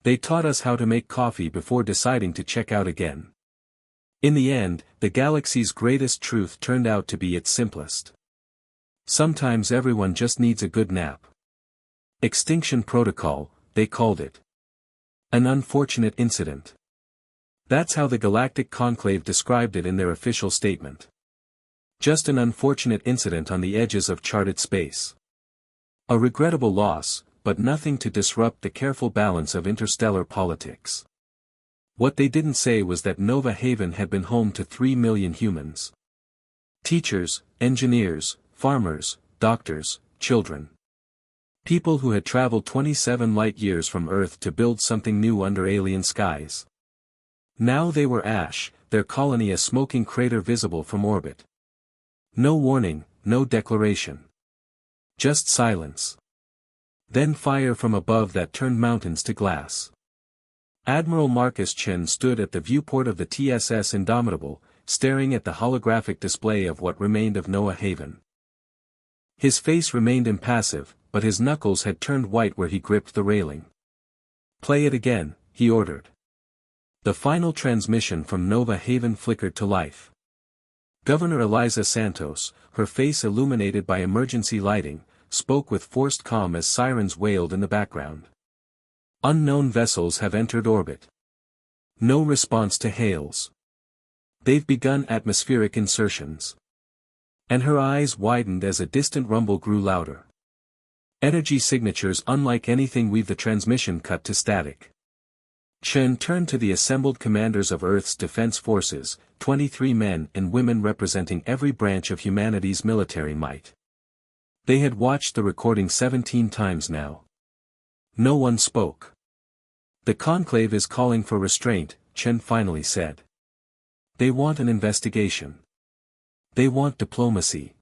They taught us how to make coffee before deciding to check out again. In the end, the galaxy's greatest truth turned out to be its simplest. Sometimes everyone just needs a good nap. Extinction protocol, they called it. An unfortunate incident. That's how the Galactic Conclave described it in their official statement. Just an unfortunate incident on the edges of charted space. A regrettable loss, but nothing to disrupt the careful balance of interstellar politics. What they didn't say was that Nova Haven had been home to 3 million humans. Teachers, engineers, farmers, doctors, children. People who had traveled 27 light-years from Earth to build something new under alien skies. Now they were ash, their colony a smoking crater visible from orbit. No warning, no declaration. Just silence. Then fire from above that turned mountains to glass. Admiral Marcus Chen stood at the viewport of the TSS Indomitable, staring at the holographic display of what remained of Nova Haven. His face remained impassive, but his knuckles had turned white where he gripped the railing. "Play it again," he ordered. The final transmission from Nova Haven flickered to life. Governor Eliza Santos, her face illuminated by emergency lighting, spoke with forced calm as sirens wailed in the background. "Unknown vessels have entered orbit. No response to hails. They've begun atmospheric insertions." And her eyes widened as a distant rumble grew louder. "Energy signatures unlike anything we've." The transmission cut to static. Chen turned to the assembled commanders of Earth's defense forces, 23 men and women representing every branch of humanity's military might. They had watched the recording 17 times now. No one spoke. "The conclave is calling for restraint," Chen finally said. "They want an investigation. They want diplomacy."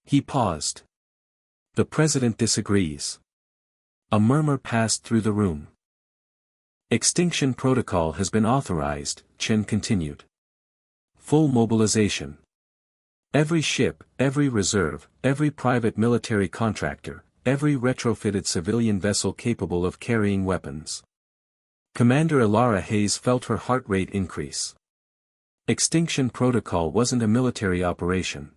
He paused. "The president disagrees." A murmur passed through the room. "Extinction protocol has been authorized," Chen continued. "Full mobilization. Every ship, every reserve, every private military contractor, every retrofitted civilian vessel capable of carrying weapons." Commander Ilara Hayes felt her heart rate increase. Extinction protocol wasn't a military operation.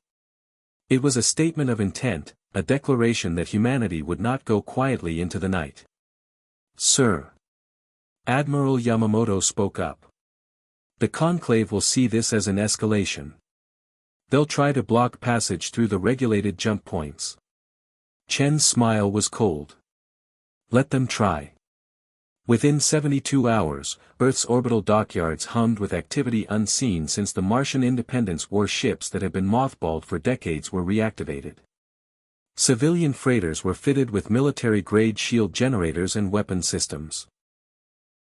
It was a statement of intent, a declaration that humanity would not go quietly into the night. "Sir." Admiral Yamamoto spoke up. "The conclave will see this as an escalation. They'll try to block passage through the regulated jump points." Chen's smile was cold. "Let them try." Within 72 hours, Earth's orbital dockyards hummed with activity unseen since the Martian Independence War ships that had been mothballed for decades were reactivated. Civilian freighters were fitted with military-grade shield generators and weapon systems.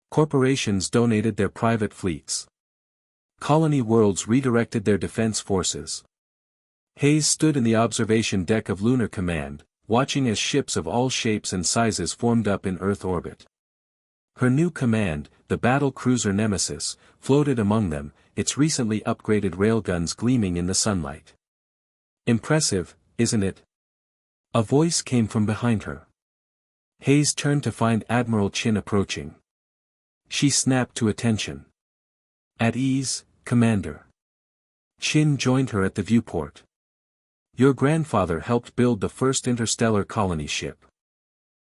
Corporations donated their private fleets. Colony worlds redirected their defense forces. Hayes stood in the observation deck of Lunar Command, watching as ships of all shapes and sizes formed up in Earth orbit. Her new command, the battle cruiser Nemesis, floated among them, its recently upgraded railguns gleaming in the sunlight. "Impressive, isn't it?" A voice came from behind her. Hayes turned to find Admiral Chin approaching. She snapped to attention. "At ease, Commander." Chin joined her at the viewport. "Your grandfather helped build the first interstellar colony ship.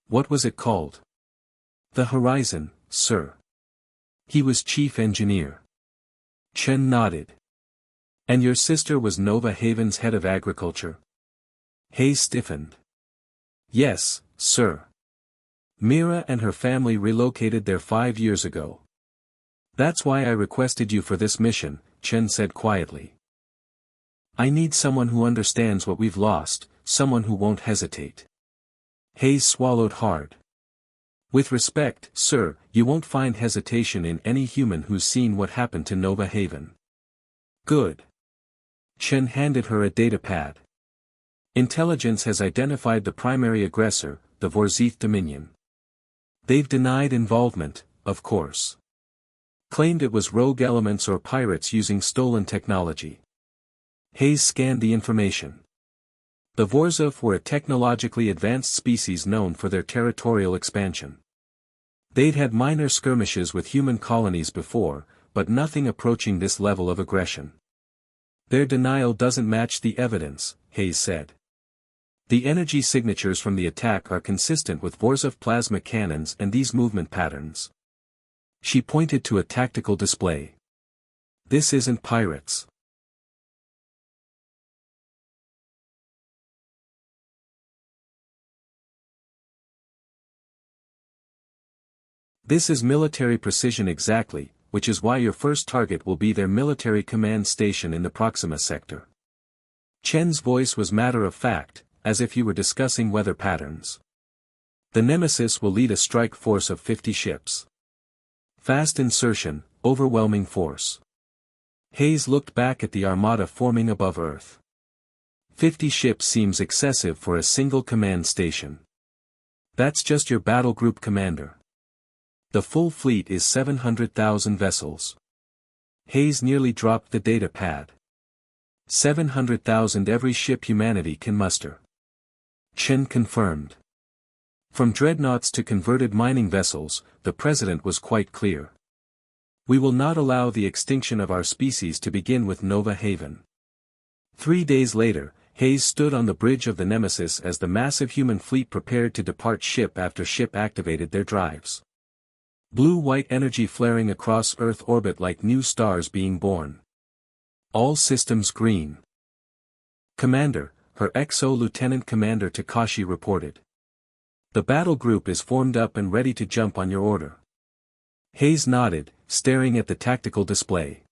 What was it called?" "The Horizon, sir. He was chief engineer." Chen nodded. "And your sister was Nova Haven's head of agriculture?" Hayes stiffened. "Yes, sir. Mira and her family relocated there 5 years ago. That's why I requested you for this mission," Chen said quietly. "I need someone who understands what we've lost, someone who won't hesitate." Hayes swallowed hard. "With respect, sir, you won't find hesitation in any human who's seen what happened to Nova Haven." "Good." Chen handed her a datapad. "Intelligence has identified the primary aggressor, the Vorzith Dominion. They've denied involvement, of course. Claimed it was rogue elements or pirates using stolen technology." Hayes scanned the information. The Vorzith were a technologically advanced species known for their territorial expansion. They'd had minor skirmishes with human colonies before, but nothing approaching this level of aggression. Their denial doesn't match the evidence, Hayes said. The energy signatures from the attack are consistent with Vorzov plasma cannons and these movement patterns. She pointed to a tactical display. This isn't pirates. This is military precision exactly, which is why your first target will be their military command station in the Proxima sector. Chen's voice was matter of fact, as if he were discussing weather patterns. The Nemesis will lead a strike force of 50 ships. Fast insertion, overwhelming force. Hayes looked back at the armada forming above Earth. 50 ships seems excessive for a single command station. That's just your battle group commander. The full fleet is 700,000 vessels. Hayes nearly dropped the data pad. 700,000 every ship humanity can muster. Chen confirmed. From dreadnoughts to converted mining vessels, the president was quite clear. We will not allow the extinction of our species to begin with Nova Haven. 3 days later, Hayes stood on the bridge of the Nemesis as the massive human fleet prepared to depart ship after ship activated their drives. Blue-white energy flaring across Earth orbit like new stars being born. All systems green. Commander, her XO Lieutenant Commander Takashi reported. The battle group is formed up and ready to jump on your order. Hayes nodded, staring at the tactical display.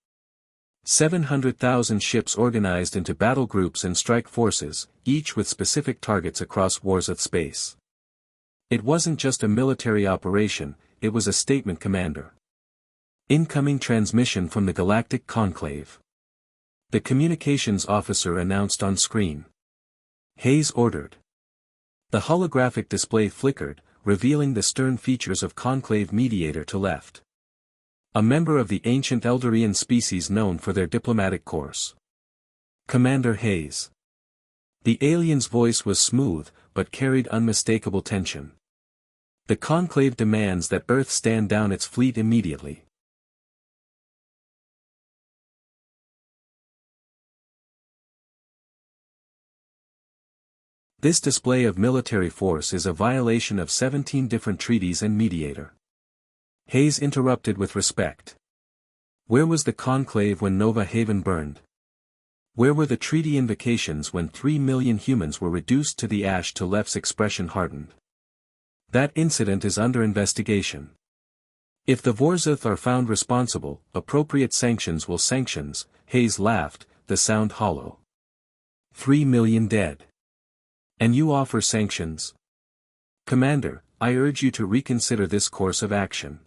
700,000 ships organized into battle groups and strike forces, each with specific targets across Vorzov space. It wasn't just a military operation, it was a statement, Commander. Incoming transmission from the Galactic Conclave. The communications officer announced on screen. Hayes ordered. The holographic display flickered, revealing the stern features of Conclave Mediator to left. A member of the ancient Eldarian species known for their diplomatic course. Commander Hayes. The alien's voice was smooth, but carried unmistakable tension. The Conclave demands that Earth stand down its fleet immediately. This display of military force is a violation of 17 different treaties and Mediator. Hayes interrupted with respect. Where was the Conclave when Nova Haven burned? Where were the treaty invocations when 3 million humans were reduced to the ash till Left's expression hardened? That incident is under investigation. If the Vorzov are found responsible, appropriate sanctions will sanctions, Hayes laughed, the sound hollow. 3 million dead. And you offer sanctions? Commander, I urge you to reconsider this course of action.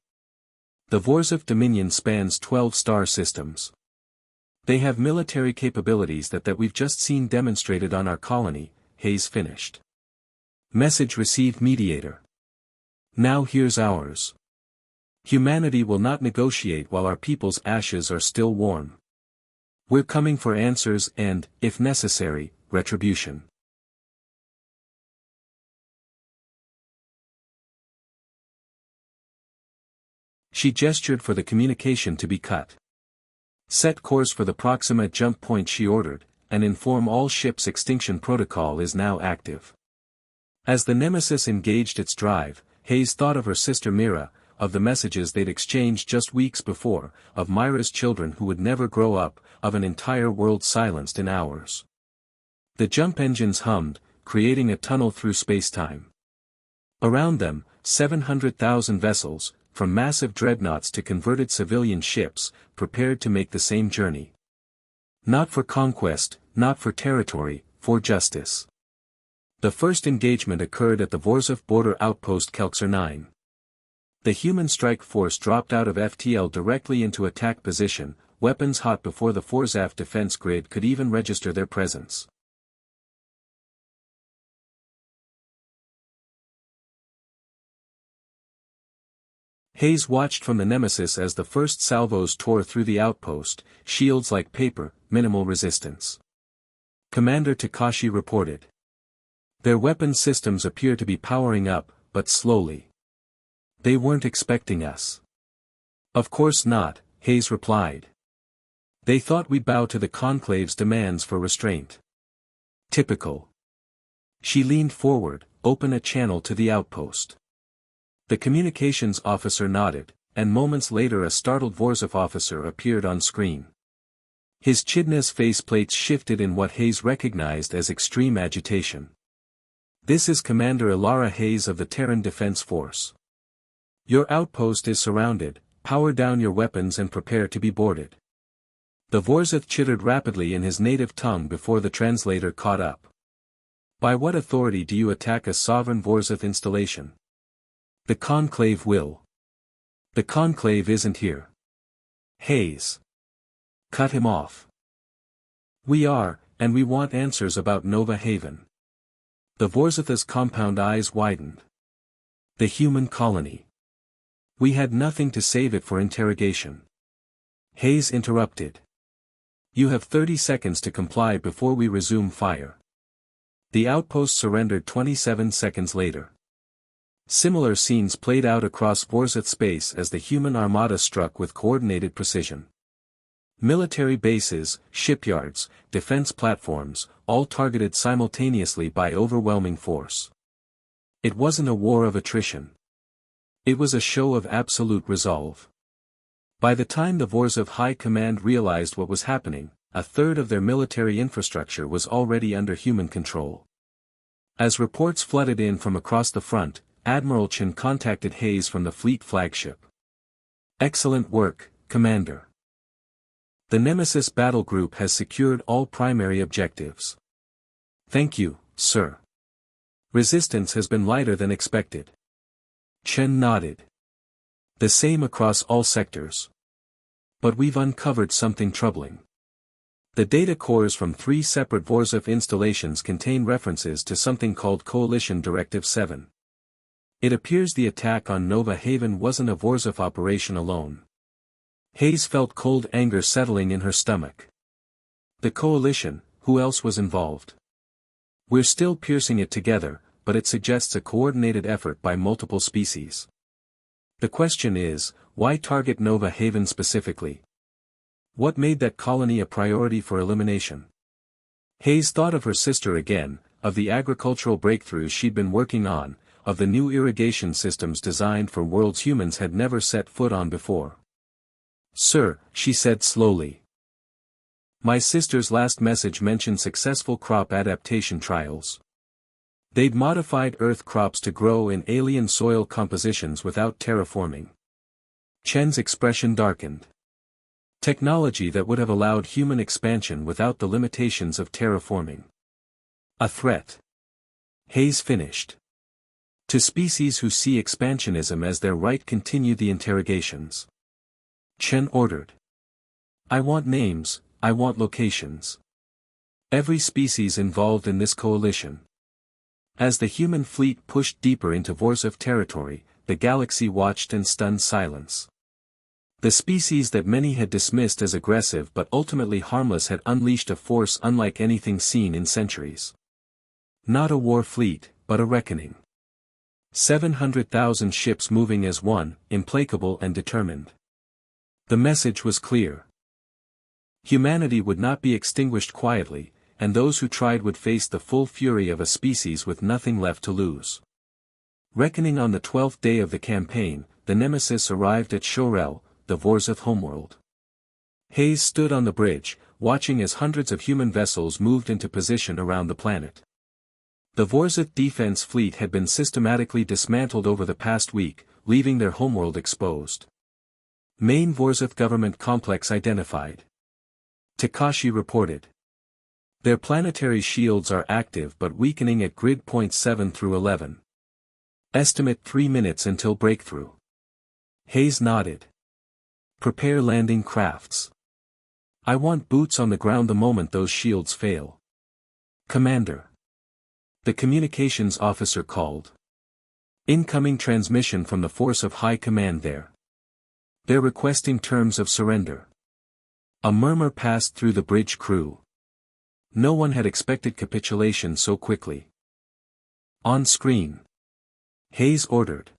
The Vorzov Dominion spans 12 star systems. They have military capabilities that we've just seen demonstrated on our colony, Hayes finished. Message received, Mediator. Now here's ours. Humanity will not negotiate while our people's ashes are still warm. We're coming for answers and, if necessary, retribution. She gestured for the communication to be cut. Set course for the Proxima jump point, she ordered, and inform all ships extinction protocol is now active. As the Nemesis engaged its drive, Hayes thought of her sister Mira, of the messages they'd exchanged just weeks before, of Myra's children who would never grow up, of an entire world silenced in hours. The jump engines hummed, creating a tunnel through space-time. Around them, 700,000 vessels, from massive dreadnoughts to converted civilian ships, prepared to make the same journey. Not for conquest, not for territory, for justice. The first engagement occurred at the Vorzov border outpost Kelxer 9. The human strike force dropped out of FTL directly into attack position, weapons hot before the Vorzov defense grid could even register their presence. Hayes watched from the Nemesis as the first salvos tore through the outpost, shields like paper, minimal resistance. Commander Takashi reported. Their weapon systems appear to be powering up, but slowly. They weren't expecting us. Of course not, Hayes replied. They thought we'd bow to the Conclave's demands for restraint. Typical. She leaned forward, open a channel to the outpost. The communications officer nodded, and moments later a startled Vorzif officer appeared on screen. His Chidna's faceplates shifted in what Hayes recognized as extreme agitation. This is Commander Ilara Hayes of the Terran Defense Force. Your outpost is surrounded, power down your weapons and prepare to be boarded. The Vorzif chittered rapidly in his native tongue before the translator caught up. By what authority do you attack a sovereign Vorzif installation? The Conclave will. The Conclave isn't here. Hayes. Cut him off. We are, and we want answers about Nova Haven. The Vorzif's compound eyes widened. The human colony. We had nothing to save it for interrogation. Hayes interrupted. You have 30 seconds to comply before we resume fire. The outpost surrendered 27 seconds later. Similar scenes played out across Vorzif space as the human armada struck with coordinated precision. Military bases, shipyards, defense platforms, all targeted simultaneously by overwhelming force. It wasn't a war of attrition. It was a show of absolute resolve. By the time the Vorzif High Command realized what was happening, a third of their military infrastructure was already under human control. As reports flooded in from across the front, Admiral Chen contacted Hayes from the fleet flagship. Excellent work, Commander. The Nemesis battle group has secured all primary objectives. Thank you, sir. Resistance has been lighter than expected. Chen nodded. The same across all sectors. But we've uncovered something troubling. The data cores from 3 separate Vorzif installations contain references to something called Coalition Directive 7. It appears the attack on Nova Haven wasn't a Vorzif operation alone. Hayes felt cold anger settling in her stomach. The Coalition, who else was involved? We're still piercing it together, but it suggests a coordinated effort by multiple species. The question is, why target Nova Haven specifically? What made that colony a priority for elimination? Hayes thought of her sister again, of the agricultural breakthroughs she'd been working on, of the new irrigation systems designed for worlds humans had never set foot on before. Sir, she said slowly. My sister's last message mentioned successful crop adaptation trials. They'd modified Earth crops to grow in alien soil compositions without terraforming. Chen's expression darkened. Technology that would have allowed human expansion without the limitations of terraforming. A threat. Hayes finished. To species who see expansionism as their right, continue the interrogations. Chen ordered. I want names, I want locations. Every species involved in this coalition. As the human fleet pushed deeper into Vorzif territory, the galaxy watched in stunned silence. The species that many had dismissed as aggressive but ultimately harmless had unleashed a force unlike anything seen in centuries. Not a war fleet, but a reckoning. 700,000 ships moving as one, implacable and determined. The message was clear. Humanity would not be extinguished quietly, and those who tried would face the full fury of a species with nothing left to lose. Reckoning on the 12th day of the campaign, the Nemesis arrived at Shorel, the Vorzif homeworld. Hayes stood on the bridge, watching as hundreds of human vessels moved into position around the planet. The Vorzif defense fleet had been systematically dismantled over the past week, leaving their homeworld exposed. Main Vorzif government complex identified. Takashi reported. Their planetary shields are active but weakening at grid points 7 through 11. Estimate 3 minutes until breakthrough. Hayes nodded. Prepare landing crafts. I want boots on the ground the moment those shields fail. Commander. The communications officer called. Incoming transmission from the Force of High Command there. They're requesting terms of surrender. A murmur passed through the bridge crew. No one had expected capitulation so quickly. On screen. Hayes ordered.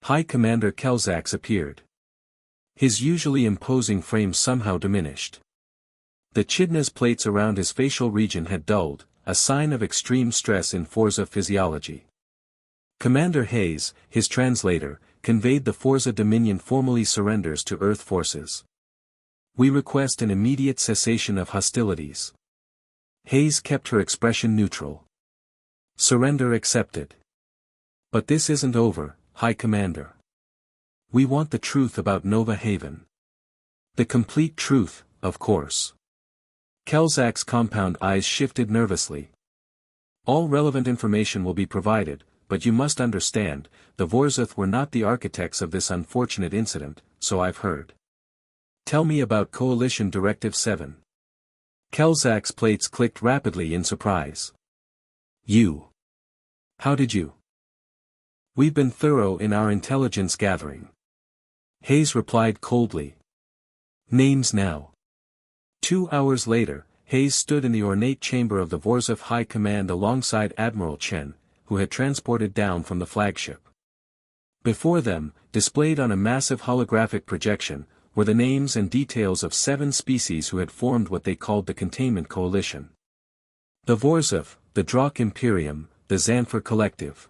High Commander Kelzax appeared. His usually imposing frame somehow diminished. The Chidna's plates around his facial region had dulled, a sign of extreme stress in Forza physiology. Commander Hayes, his translator, conveyed the Forza Dominion formally surrenders to Earth forces. We request an immediate cessation of hostilities. Hayes kept her expression neutral. Surrender accepted. But this isn't over, High Commander. We want the truth about Nova Haven. The complete truth, of course. Kelzax's compound eyes shifted nervously. All relevant information will be provided, but you must understand, the Vorzath were not the architects of this unfortunate incident, so I've heard. Tell me about Coalition Directive 7. Kelzax's plates clicked rapidly in surprise. You. How did you? We've been thorough in our intelligence gathering. Hayes replied coldly. Names now. 2 hours later, Hayes stood in the ornate chamber of the Vorzath High Command alongside Admiral Chen, who had transported down from the flagship. Before them, displayed on a massive holographic projection, were the names and details of 7 species who had formed what they called the Containment Coalition. The Vorzath, the Drakh Imperium, the Xanfer Collective.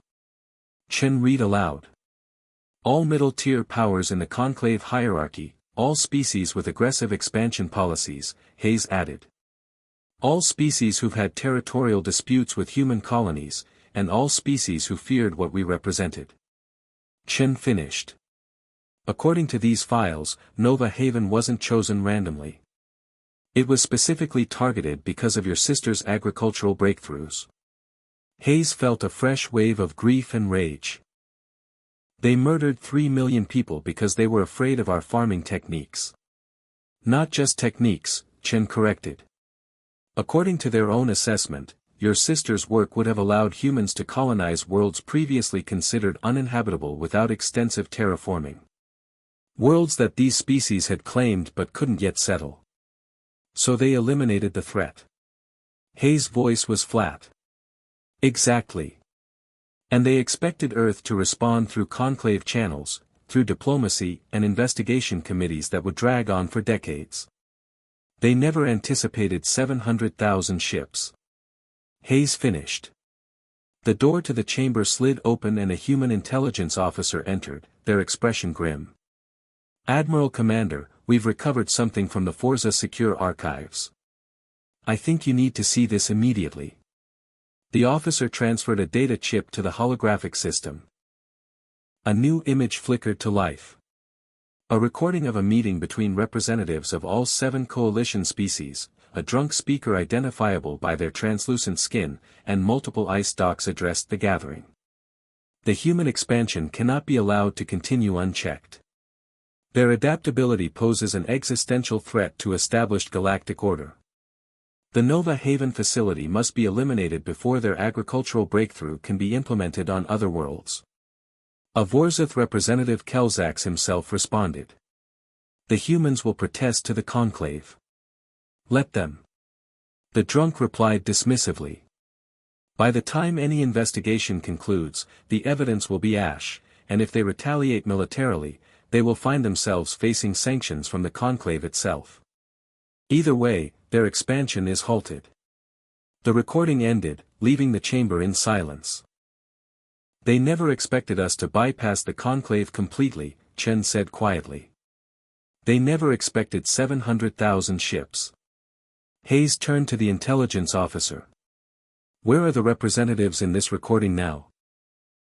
Chen read aloud. All middle-tier powers in the Conclave hierarchy, all species with aggressive expansion policies, Hayes added. All species who've had territorial disputes with human colonies, and all species who feared what we represented. Chen finished. According to these files, Nova Haven wasn't chosen randomly. It was specifically targeted because of your sister's agricultural breakthroughs. Hayes felt a fresh wave of grief and rage. They murdered 3 million people because they were afraid of our farming techniques. Not just techniques, Chen corrected. According to their own assessment, your sister's work would have allowed humans to colonize worlds previously considered uninhabitable without extensive terraforming. Worlds that these species had claimed but couldn't yet settle. So they eliminated the threat. Hayes' voice was flat. Exactly. And they expected Earth to respond through conclave channels, through diplomacy and investigation committees that would drag on for decades. They never anticipated 700,000 ships. Hayes finished. The door to the chamber slid open and a human intelligence officer entered, their expression grim. Admiral Commander, we've recovered something from the Forza Secure Archives. I think you need to see this immediately. The officer transferred a data chip to the holographic system. A new image flickered to life. A recording of a meeting between representatives of all 7 coalition species, a drunk speaker identifiable by their translucent skin, and multiple ice docks addressed the gathering. The human expansion cannot be allowed to continue unchecked. Their adaptability poses an existential threat to established galactic order. The Nova Haven facility must be eliminated before their agricultural breakthrough can be implemented on other worlds. A Vorzath representative Kelzax himself responded. The humans will protest to the conclave. Let them. The drunk replied dismissively. By the time any investigation concludes, the evidence will be ash, and if they retaliate militarily, they will find themselves facing sanctions from the conclave itself. Either way, their expansion is halted. The recording ended, leaving the chamber in silence. They never expected us to bypass the conclave completely, Chen said quietly. They never expected 700,000 ships. Hayes turned to the intelligence officer. Where are the representatives in this recording now?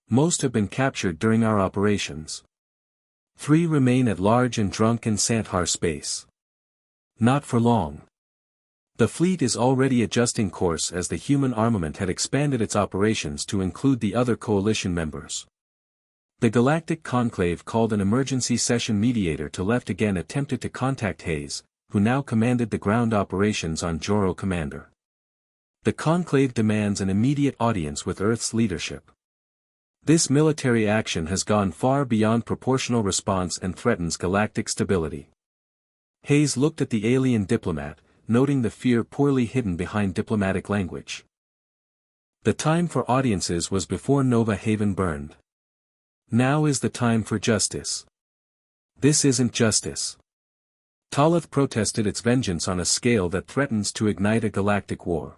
Most have been captured during our operations. 3 remain at large in Drunk and Santhar space. Not for long. The fleet is already adjusting course as the human armament had expanded its operations to include the other coalition members. The Galactic Conclave called an emergency session mediator to left again attempted to contact Hayes, who now commanded the ground operations on Joro Commander. The Conclave demands an immediate audience with Earth's leadership. This military action has gone far beyond proportional response and threatens galactic stability. Hayes looked at the alien diplomat, noting the fear poorly hidden behind diplomatic language. The time for audiences was before Nova Haven burned. Now is the time for justice. This isn't justice. Taloth protested its vengeance on a scale that threatens to ignite a galactic war.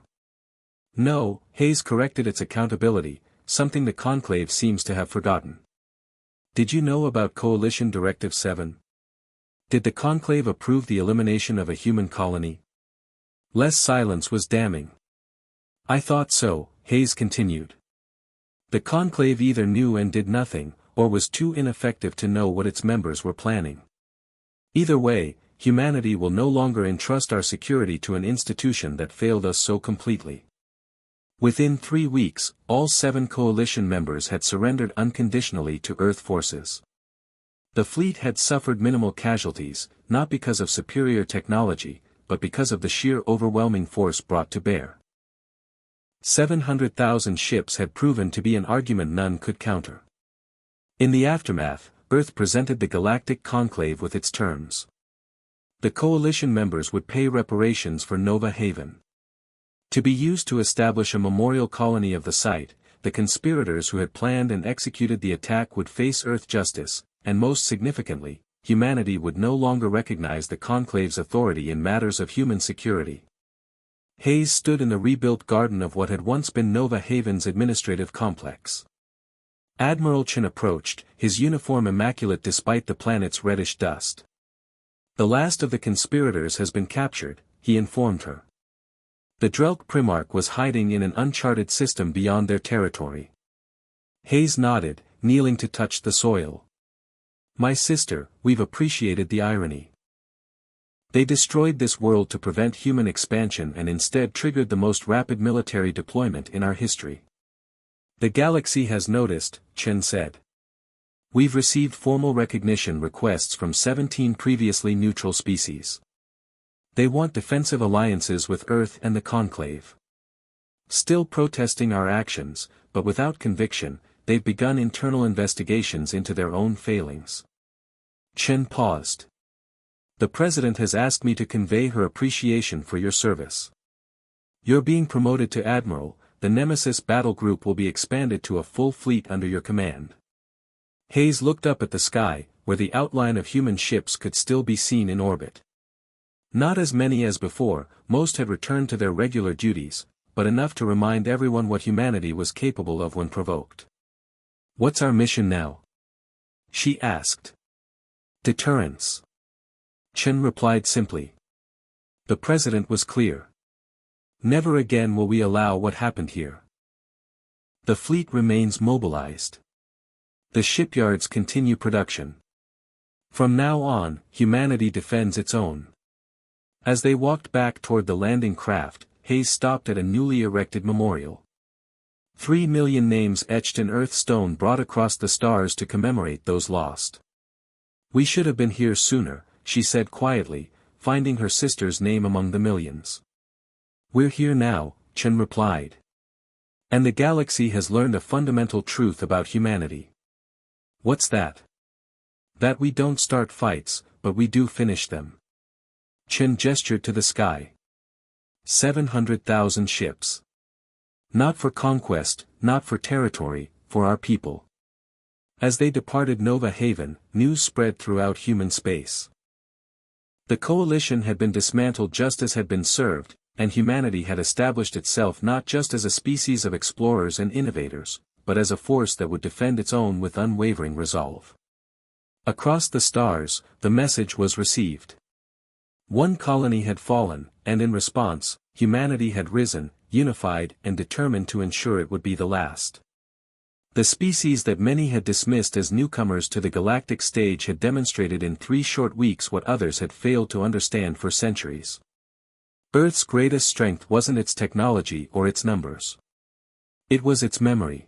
No, Hayes corrected its accountability, something the Conclave seems to have forgotten. Did you know about Coalition Directive 7? Did the Conclave approve the elimination of a human colony? Less silence was damning. I thought so, Hayes continued. The Conclave either knew and did nothing, or was too ineffective to know what its members were planning. Either way, humanity will no longer entrust our security to an institution that failed us so completely. Within 3 weeks, all 7 coalition members had surrendered unconditionally to Earth forces. The fleet had suffered minimal casualties, not because of superior technology, but because of the sheer overwhelming force brought to bear. 700,000 ships had proven to be an argument none could counter. In the aftermath, Earth presented the Galactic Conclave with its terms. The coalition members would pay reparations for Nova Haven. To be used to establish a memorial colony of the site, the conspirators who had planned and executed the attack would face Earth justice, and most significantly, humanity would no longer recognize the Conclave's authority in matters of human security. Hayes stood in the rebuilt garden of what had once been Nova Haven's administrative complex. Admiral Chen approached, his uniform immaculate despite the planet's reddish dust. The last of the conspirators has been captured, he informed her. The Drelk Primarch was hiding in an uncharted system beyond their territory. Hayes nodded, kneeling to touch the soil. My sister, we've appreciated the irony. They destroyed this world to prevent human expansion and instead triggered the most rapid military deployment in our history. The galaxy has noticed, Chen said. We've received formal recognition requests from 17 previously neutral species. They want defensive alliances with Earth and the Conclave. Still protesting our actions, but without conviction, they've begun internal investigations into their own failings. Chen paused. The President has asked me to convey her appreciation for your service. You're being promoted to Admiral, the Nemesis battle group will be expanded to a full fleet under your command. Hayes looked up at the sky, where the outline of human ships could still be seen in orbit. Not as many as before, most had returned to their regular duties, but enough to remind everyone what humanity was capable of when provoked. What's our mission now? She asked. Deterrence. Chen replied simply. The President was clear. Never again will we allow what happened here. The fleet remains mobilized. The shipyards continue production. From now on, humanity defends its own. As they walked back toward the landing craft, Hayes stopped at a newly erected memorial. 3 million names etched in earth stone brought across the stars to commemorate those lost. We should have been here sooner, she said quietly, finding her sister's name among the millions. We're here now, Chen replied. And the galaxy has learned a fundamental truth about humanity. What's that? That we don't start fights, but we do finish them. Chen gestured to the sky. 700,000 ships. Not for conquest, not for territory, for our people. As they departed Nova Haven, news spread throughout human space. The coalition had been dismantled just as had been served, and humanity had established itself not just as a species of explorers and innovators, but as a force that would defend its own with unwavering resolve. Across the stars, the message was received. One colony had fallen, and in response, humanity had risen, unified and determined to ensure it would be the last. The species that many had dismissed as newcomers to the galactic stage had demonstrated in 3 short weeks what others had failed to understand for centuries. Earth's greatest strength wasn't its technology or its numbers. It was its memory.